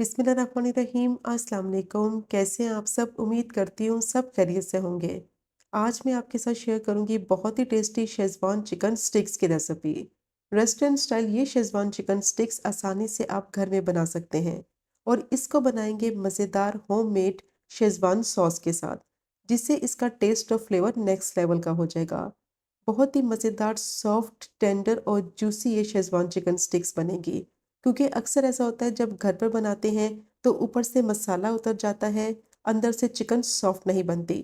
बिस्मिल्लाहिर्रहमानिर्रहीम। अस्सलाम वालेकुम। कैसे हैं आप सब? उम्मीद करती हूँ सब खैरियत से होंगे। आज मैं आपके साथ शेयर करूँगी बहुत ही टेस्टी शेज़वान चिकन स्टिक्स की रेसिपी। रेस्टोरेंट स्टाइल ये शेज़वान चिकन स्टिक्स आसानी से आप घर में बना सकते हैं और इसको बनाएंगे मज़ेदार होममेड शेज़वान सॉस के साथ, जिससे इसका टेस्ट और फ्लेवर नेक्स्ट लेवल का हो जाएगा। बहुत ही मज़ेदार सॉफ्ट टेंडर और जूसी ये शेज़वान चिकन स्टिक्स बनेगी, क्योंकि अक्सर ऐसा होता है जब घर पर बनाते हैं तो ऊपर से मसाला उतर जाता है, अंदर से चिकन सॉफ्ट नहीं बनती।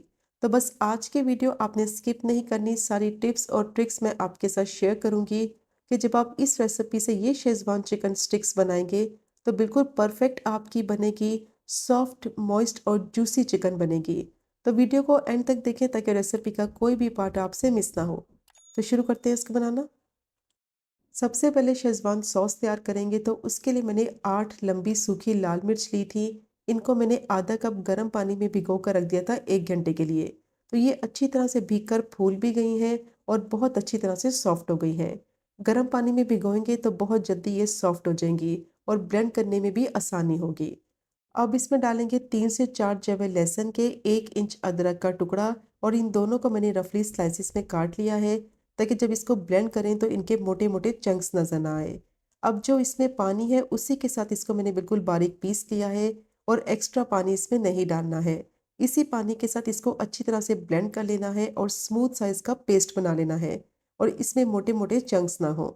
तो बस आज की वीडियो आपने स्किप नहीं करनी, सारी टिप्स और ट्रिक्स मैं आपके साथ शेयर करूंगी कि जब आप इस रेसिपी से ये शेज़वान चिकन स्टिक्स बनाएंगे तो बिल्कुल परफेक्ट आपकी बनेगी, सॉफ्ट मॉइस्ट और जूसी चिकन बनेगी। तो वीडियो को एंड तक देखें ताकि रेसिपी का कोई भी पार्ट आपसे मिस ना हो। तो शुरू करते हैं इसको बनाना। सबसे पहले शेज़वान सॉस तैयार करेंगे तो उसके लिए मैंने 8 लंबी सूखी लाल मिर्च ली थी। इनको मैंने आधा कप गर्म पानी में भिगो कर रख दिया था 1 घंटे के लिए। तो ये अच्छी तरह से भीग कर फूल भी गई हैं और बहुत अच्छी तरह से सॉफ्ट हो गई हैं। गर्म पानी में भिगोएंगे तो बहुत जल्दी ये सॉफ्ट हो जाएंगी और ब्लेंड करने में भी आसानी होगी। अब इसमें डालेंगे 3 से 4 जवे लहसुन के, 1 इंच अदरक का टुकड़ा और इन दोनों को मैंने रफली स्लाइसिस में काट लिया है ताकि जब इसको ब्लेंड करें तो इनके मोटे-मोटे चंक्स नज़र ना आए। अब जो इसमें पानी है उसी के साथ इसको मैंने बिल्कुल बारीक पीस लिया है और एक्स्ट्रा पानी इसमें नहीं डालना है। इसी पानी के साथ इसको अच्छी तरह से ब्लेंड कर लेना है और स्मूथ साइज़ का पेस्ट बना लेना है और इसमें मोटे-मोटे चंक्स ना हो।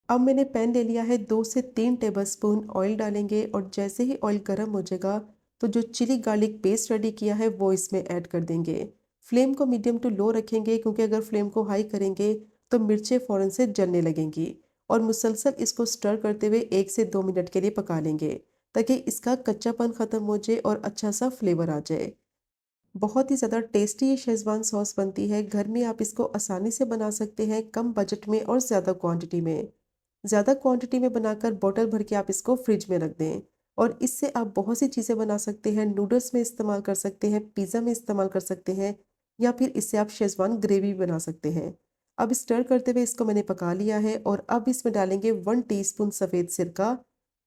अब मैंने पैन ले लिया है, 2 से 3 टेबलस्पून ऑयल डालेंगे और जैसे ही ऑयल गर्म हो जाएगा तो जो चिली गार्लिक पेस्ट रेडी किया है वो इसमें ऐड कर देंगे। फ्लेम को मीडियम टू लो रखेंगे, क्योंकि अगर फ्लेम को हाई करेंगे तो मिर्चें फ़ौरन से जलने लगेंगी और मुसलसल इसको स्टर करते हुए 1 से 2 मिनट के लिए पका लेंगे ताकि इसका कच्चापन ख़त्म हो जाए और अच्छा सा फ्लेवर आ जाए। बहुत ही ज़्यादा टेस्टी ये शेज़वान सॉस बनती है। घर में आप इसको आसानी से बना सकते हैं, कम बजट में और ज़्यादा क्वांटिटी में। ज़्यादा क्वांटिटी में बनाकर बॉटल भर के आप इसको फ्रिज में रख दें और इससे आप बहुत सी चीज़ें बना सकते हैं। नूडल्स में इस्तेमाल कर सकते हैं, पिज़्ज़ा में इस्तेमाल कर सकते हैं या फिर इससे आप शेज़वान ग्रेवी भी बना सकते हैं। अब स्टर करते हुए इसको मैंने पका लिया है और अब इसमें डालेंगे 1 टीस्पून सफ़ेद सिरका,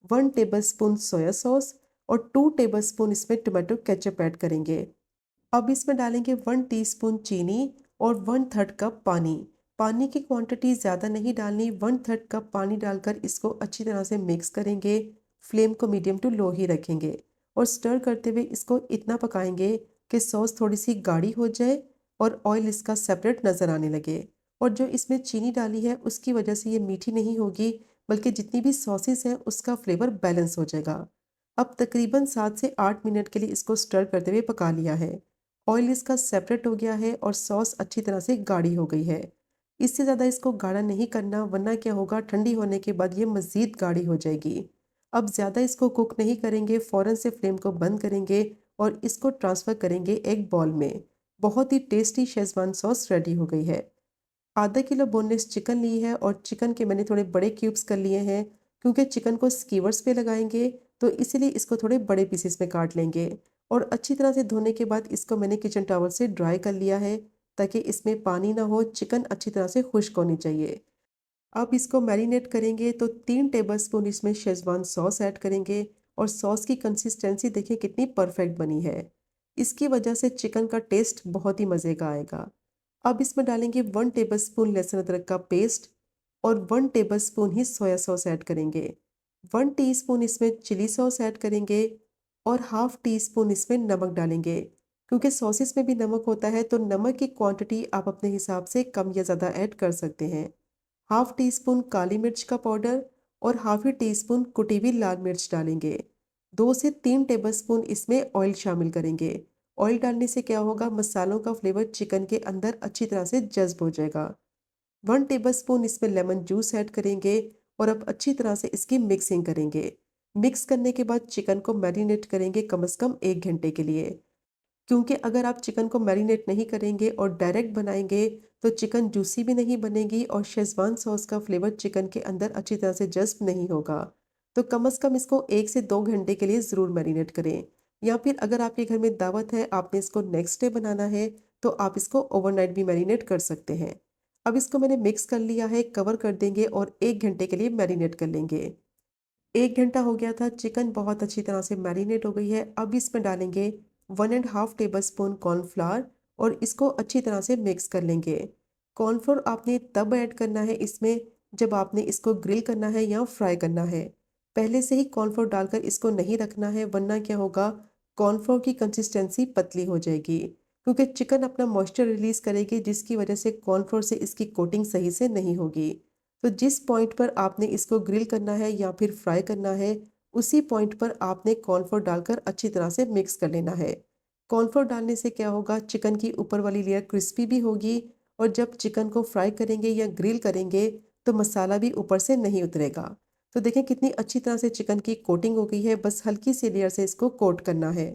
1 टेबलस्पून सोया सॉस और 2 टेबलस्पून इसमें टोमेटो केचप ऐड करेंगे। अब इसमें डालेंगे 1 टीस्पून चीनी और 1/3 कप पानी। पानी की क्वांटिटी ज़्यादा नहीं डालनी, 1/3 कप पानी डालकर इसको अच्छी तरह से मिक्स करेंगे। फ्लेम को मीडियम टू लो ही रखेंगे और स्टर करते हुए इसको इतना पकाएंगे कि सॉस थोड़ी सी गाढ़ी हो जाए और ऑयल इसका सेपरेट नज़र आने लगे। और जो इसमें चीनी डाली है उसकी वजह से ये मीठी नहीं होगी, बल्कि जितनी भी सॉसेस हैं उसका फ्लेवर बैलेंस हो जाएगा। अब तकरीबन 7 से 8 मिनट के लिए इसको स्टर करते हुए पका लिया है। ऑयल इसका सेपरेट हो गया है और सॉस अच्छी तरह से गाढ़ी हो गई है। इससे ज़्यादा इसको गाढ़ा नहीं करना, वरना क्या होगा, ठंडी होने के बाद ये मज़ीद गाढ़ी हो जाएगी। अब ज़्यादा इसको कुक नहीं करेंगे, फ़ौरन से फ्लेम को बंद करेंगे और इसको ट्रांसफ़र करेंगे एक बाउल में। बहुत ही टेस्टी शेज़वान सॉस रेडी हो गई है। आधा किलो बोनलेस चिकन ली है और चिकन के मैंने थोड़े बड़े क्यूब्स कर लिए हैं, क्योंकि चिकन को स्कीवर्स पे लगाएंगे तो इसीलिए इसको थोड़े बड़े पीसेस में काट लेंगे। और अच्छी तरह से धोने के बाद इसको मैंने किचन टॉवल से ड्राई कर लिया है ताकि इसमें पानी ना हो, चिकन अच्छी तरह से खुश्क होनी चाहिए। अब इसको मैरिनेट करेंगे तो 3 टेबलस्पून इसमें शेज़वान सॉस ऐड करेंगे और सॉस की कंसिस्टेंसी देखिए कितनी परफेक्ट बनी है। इसकी वजह से चिकन का टेस्ट बहुत ही मज़े का आएगा। अब इसमें डालेंगे 1 टेबलस्पून लहसुन अदरक का पेस्ट और 1 टेबलस्पून ही सोया सॉस ऐड करेंगे। 1 टीस्पून इसमें चिली सॉस ऐड करेंगे और हाफ टी स्पून इसमें नमक डालेंगे। क्योंकि सॉसेस में भी नमक होता है तो नमक की क्वांटिटी आप अपने हिसाब से कम या ज़्यादा ऐड कर सकते हैं। हाफ टी स्पून काली मिर्च का पाउडर और हाफ ही टी स्पून कुटी हुई लाल मिर्च डालेंगे। 2 से 3 टेबलस्पून इसमें ऑयल शामिल करेंगे। ऑयल डालने से क्या होगा, मसालों का फ्लेवर चिकन के अंदर अच्छी तरह से जज्ब हो जाएगा। 1 टेबलस्पून इसमें लेमन जूस ऐड करेंगे और अब अच्छी तरह से इसकी मिक्सिंग करेंगे। मिक्स करने के बाद चिकन को मैरिनेट करेंगे कम से कम 1 घंटे के लिए, क्योंकि अगर आप चिकन को मैरिनेट नहीं करेंगे और डायरेक्ट बनाएंगे तो चिकन जूसी भी नहीं बनेगी और शेज़वान सॉस का फ्लेवर चिकन के अंदर अच्छी तरह से जज्ब नहीं होगा। तो कम से कम इसको 1 से 2 घंटे के लिए ज़रूर मैरिनेट करें। या फिर अगर आपके घर में दावत है, आपने इसको नेक्स्ट डे बनाना है, तो आप इसको ओवरनाइट भी मैरिनेट कर सकते हैं। अब इसको मैंने मिक्स कर लिया है, कवर कर देंगे और 1 घंटे के लिए मैरिनेट कर लेंगे। 1 घंटा हो गया था, चिकन बहुत अच्छी तरह से मैरिनेट हो गई है। अब इसमें डालेंगे 1 एंड हाफ टेबलस्पून कॉर्नफ्लावर और इसको अच्छी तरह से मिक्स कर लेंगे। कॉर्नफ्लोर आपने तब ऐड करना है इसमें जब आपने इसको ग्रिल करना है या फ्राई करना है। पहले से ही कॉर्नफ्लोर डालकर इसको नहीं रखना है, वरना क्या होगा, कॉर्नफ्लोर की कंसिस्टेंसी पतली हो जाएगी क्योंकि चिकन अपना मॉइस्चर रिलीज करेगी, जिसकी वजह से कॉर्नफ्लोर से इसकी कोटिंग सही से नहीं होगी। तो जिस पॉइंट पर आपने इसको ग्रिल करना है या फिर फ्राई करना है, उसी पॉइंट पर आपने कॉर्नफ्लोर डालकर अच्छी तरह से मिक्स कर लेना है। कॉर्नफ्लोर डालने से क्या होगा, चिकन की ऊपर वाली लेयर क्रिस्पी भी होगी और जब चिकन को फ्राई करेंगे या ग्रिल करेंगे तो मसाला भी ऊपर से नहीं उतरेगा। तो देखें कितनी अच्छी तरह से चिकन की कोटिंग हो गई है, बस हल्की सी लेयर से इसको कोट करना है।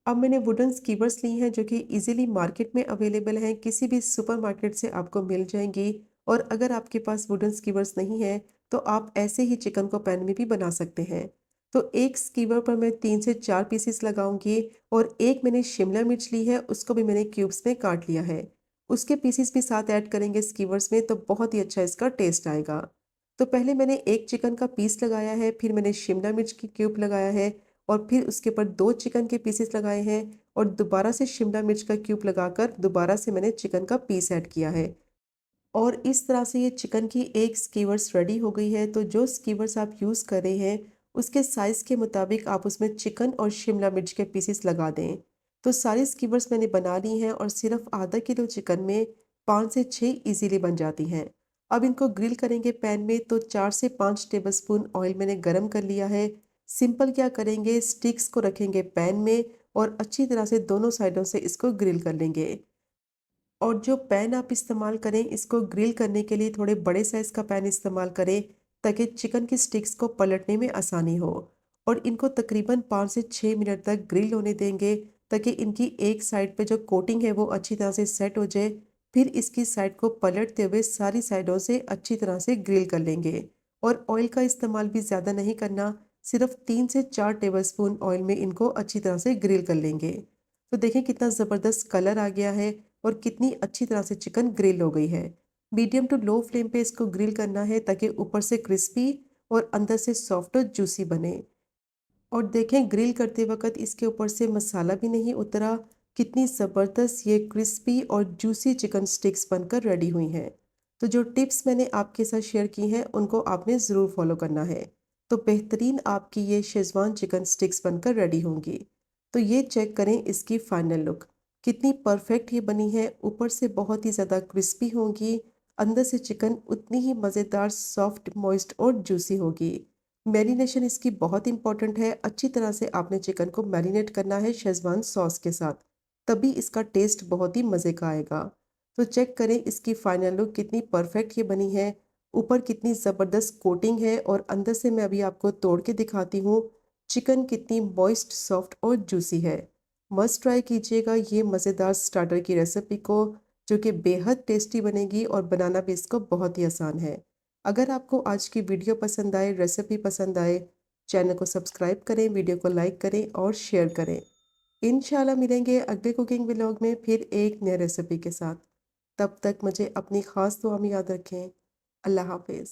अब मैंने वुडन स्कीवर्स ली हैं जो कि इजीली मार्केट में अवेलेबल हैं, किसी भी सुपरमार्केट से आपको मिल जाएंगी। और अगर आपके पास वुडन स्कीवर्स नहीं है तो आप ऐसे ही चिकन को पैन में भी बना सकते हैं। तो एक स्कीवर पर मैं 3 से 4 पीसेस लगाऊंगी और एक मैंने शिमला मिर्च ली है, उसको भी मैंने क्यूब्स में काट लिया है। उसके पीसेस भी साथ ऐड करेंगे स्कीवर्स में तो बहुत ही अच्छा इसका टेस्ट आएगा। तो पहले मैंने एक चिकन का पीस लगाया है, फिर मैंने शिमला मिर्च की क्यूब लगाया है और फिर उसके ऊपर 2 चिकन के पीसेस लगाए हैं और दोबारा से शिमला मिर्च का क्यूब लगाकर दोबारा से मैंने चिकन का पीस ऐड किया है। और इस तरह से ये चिकन की एक स्कीवर्स रेडी हो गई है। तो जो स्कीवर्स आप यूज़ कर रहे हैं, उसके साइज़ के मुताबिक आप उसमें चिकन और शिमला मिर्च के पीसेस लगा दें। तो सारी स्कीवर्स मैंने बना ली हैं और सिर्फ आधा किलो चिकन में 5 से 6 इजीली बन जाती हैं। अब इनको ग्रिल करेंगे पैन में, तो 4 से 5 टेबलस्पून ऑयल मैंने गरम कर लिया है। सिंपल क्या करेंगे, स्टिक्स को रखेंगे पैन में और अच्छी तरह से दोनों साइडों से इसको ग्रिल कर लेंगे। और जो पैन आप इस्तेमाल करें, इसको ग्रिल करने के लिए थोड़े बड़े साइज़ का पैन इस्तेमाल करें ताकि चिकन की स्टिक्स को पलटने में आसानी हो। और इनको तकरीबन 5 से 6 मिनट तक ग्रिल होने देंगे ताकि इनकी एक साइड पे जो कोटिंग है वो अच्छी तरह से सेट हो जाए। फिर इसकी साइड को पलटते हुए सारी साइडों से अच्छी तरह से ग्रिल कर लेंगे। और ऑयल का इस्तेमाल भी ज़्यादा नहीं करना, सिर्फ 3 से 4 टेबलस्पून ऑयल में इनको अच्छी तरह से ग्रिल कर लेंगे। तो देखें कितना ज़बरदस्त कलर आ गया है और कितनी अच्छी तरह से चिकन ग्रिल हो गई है। मीडियम टू लो फ्लेम पे इसको ग्रिल करना है ताकि ऊपर से क्रिस्पी और अंदर से सॉफ्ट और जूसी बने। और देखें ग्रिल करते वक्त इसके ऊपर से मसाला भी नहीं उतरा। कितनी ज़बरदस्त ये क्रिस्पी और जूसी चिकन स्टिक्स बनकर रेडी हुई हैं। तो जो टिप्स मैंने आपके साथ शेयर की हैं उनको आपने ज़रूर फॉलो करना है। तो बेहतरीन आपकी ये शेज़वान चिकन स्टिक्स बनकर रेडी होंगी। तो ये चेक करें इसकी फाइनल लुक, कितनी परफेक्ट ये बनी है। ऊपर से बहुत ही ज़्यादा क्रिस्पी होंगी, अंदर से चिकन उतनी ही मज़ेदार सॉफ्ट मॉइस्ट और जूसी होगी। मैरिनेशन इसकी बहुत इंपॉर्टेंट है। अच्छी तरह से आपने चिकन को मैरिनेट करना है शेज़वान सॉस के साथ, तभी इसका टेस्ट बहुत ही मज़े का आएगा। तो चेक करें इसकी फाइनल लुक कितनी परफेक्ट ये बनी है। ऊपर कितनी ज़बरदस्त कोटिंग है और अंदर से मैं अभी आपको तोड़ के दिखाती हूँ। चिकन कितनी मॉइस्ट, सॉफ्ट और जूसी है। मस्ट ट्राई कीजिएगा ये मज़ेदार स्टार्टर की रेसिपी को, जो कि बेहद टेस्टी बनेगी और बनाना भी इसको बहुत ही आसान है। अगर आपको आज की वीडियो पसंद आए, रेसिपी पसंद आए, चैनल को सब्सक्राइब करें, वीडियो को लाइक करें और शेयर करें। इंशाल्लाह मिलेंगे अगले कुकिंग व्लॉग में फिर एक नई रेसिपी के साथ। तब तक मुझे अपनी ख़ास दुआ में याद रखें। अल्लाह हाफ़िज़।